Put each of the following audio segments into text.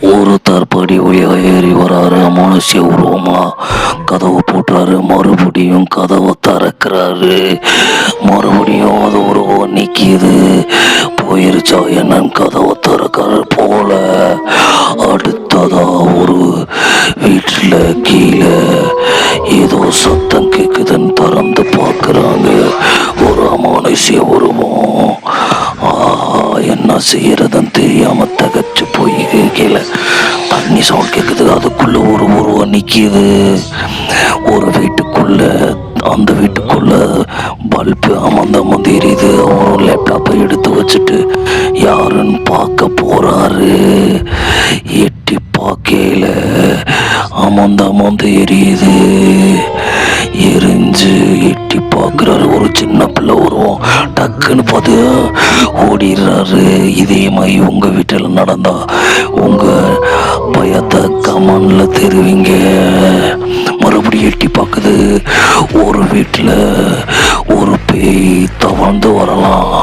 ஒருத்தர் படி வழியாக ஏறி வராரு. மனுஷ உருவமா கதவை போட்டுறாரு. மறுபடியும் கதவை திறக்கிறாரு. மறுபடியும் அது உருவம் நிக்கிது. போயிருச்சா என்னன்னு கதவை திறக்கிறாரு போல. அடுத்ததா ஒரு வீட்டுல கீழே ஏதோ சத்தம் கேக்குதுன்னு திறந்து பார்க்கறாங்க. ஒரு அமானுஷ்ய உருவம். என்ன செய்யறதுன்னு தெரியாம தகச்சு போய் கீழே தண்ணி சவுண்ட் கேக்குது. அதுக்குள்ள ஒரு உருவம் நிக்கிது. ஒரு வீட்டுக்குள்ள, அந்த வீட்டுக்குள்ள பல்பு அமர்ந்து எரியுது. அவரும் லேப்டாப்பை எடுத்து வச்சுட்டு யாருன்னு பார்க்க போறாரு. எட்டி பார்க்கையில அமர்ந்து எரியுது. எரிஞ்சு எட்டி பார்க்குறாரு. ஒரு சின்ன பிள்ளை உருவம். டக்குன்னு பார்த்து ஓடிடுறாரு. இதே மாதிரி உங்க வீட்டில் நடந்தா உங்க பயத்தை கமெண்ட்ல தெரிவிங்க. மறுபடியும் எட்டி பார்க்குது. ஒரு வீட்டில் ஒரு பேய் தவழ்ந்து வரலாம்,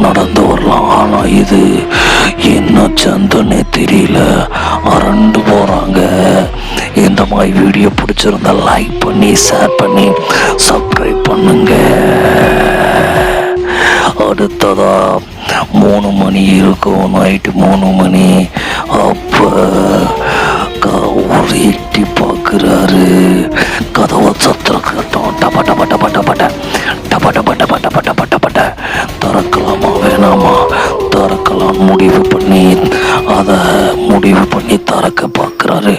நடந்து வரலாம். ஆனா இது என்ன சந்தனே தெரியல. அரண்டு போறாங்க. இந்த மாதிரி வீடியோ பிடிச்சிருந்தா லைக் பண்ணி, ஷேர் பண்ணி, சப்ஸ்கிரைப் பண்ணுங்க. அடுத்ததா 3 மணி இருக்கும். நைட்டு 3 மணி. அப்ப ஒரு எட்டி பார்க்குறாரு. கதவை சத்திரம் கட்டும். டப டப டப டபட்ட டப டப டப டபட்ட பட்ட பட்ட. திறக்கலாமா வேணாமா? திறக்கலாம் முடிவு பண்ணி திறக்க பார்க்குறாரு.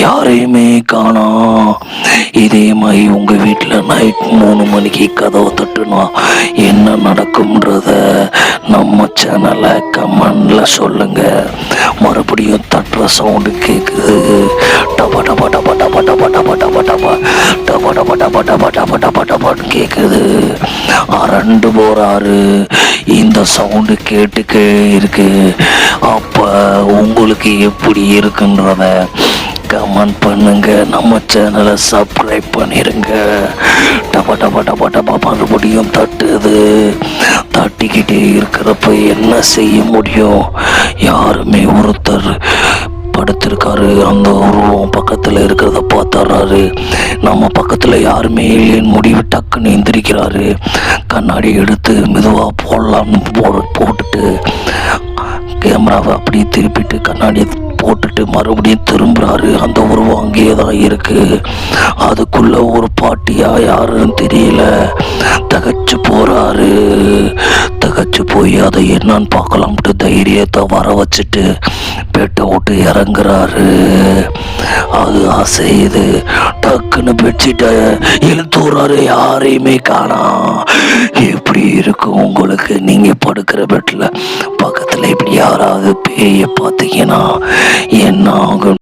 யாரையுமே காணோம். இதே மாதிரி உங்க வீட்டில் நைட் 3 மணிக்கு கதவை தட்டுனா என்ன நடக்கும்ன்றத நம்ம சேனலை கமெண்ட்ல சொல்லுங்க. மறுபடியும் தட்டுற சவுண்டு கேக்குது. டப டப டப டப டப டப டப டப டப டப டப டப டப டப டபன்னு கேக்குது. அரண்டு போறாரு. இந்த சவுண்டு கேட்டுக்கே இருக்கு. அப்ப உங்களுக்கு எப்படி இருக்குன்றத கமெண்ட் பண்ணுங்க. நம்ம சேனலை சப்ஸ்கிரைப் பண்ணிருங்க. டப டப டப டப மறுபடியும் தட்டுது. தட்டிக்கிட்டே இருக்கிறப்ப என்ன செய்ய முடியும்? யாருமே ஒருத்தர் படுத்திருக்காரு. அந்த உருவம் பக்கத்துல இருக்கிறத பார்த்தாரு. நம்ம பக்கத்துல யாருமே இல்லைன்னு முடிவு டக்குன்னு எந்திரிக்கிறாரு. கண்ணாடி எடுத்து மெதுவா போடலாம்னு போட்டுட்டு கேமராவை அப்படியே திருப்பிட்டு கண்ணாடி போட்டுட்டு மறுபடியும் திரும்புறாரு. அந்த உருவம் அங்கேயே தான் இருக்கு. அதுக்குள்ள ஒரு பாட்டியா யாருன்னு தெரியல. தகச்சு போறாரு. தகச்சு போய் அதை என்னன்னு பார்க்கலாம்ட்டு தைரியத்தை வர வச்சுட்டு பெட்டை விட்டு இறங்குறாரு. அது அசையுது. டக்குன்னு பெட்ஷீட்டை இழுத்துறாரு. யாரையுமே காணா. எப்படி இருக்கும் உங்களுக்கு? நீங்க படுக்கிற பெட்ல பக்கத்துல இப்படி யாராவது பேய பார்த்தீங்கன்னா என்ன ஆகும்?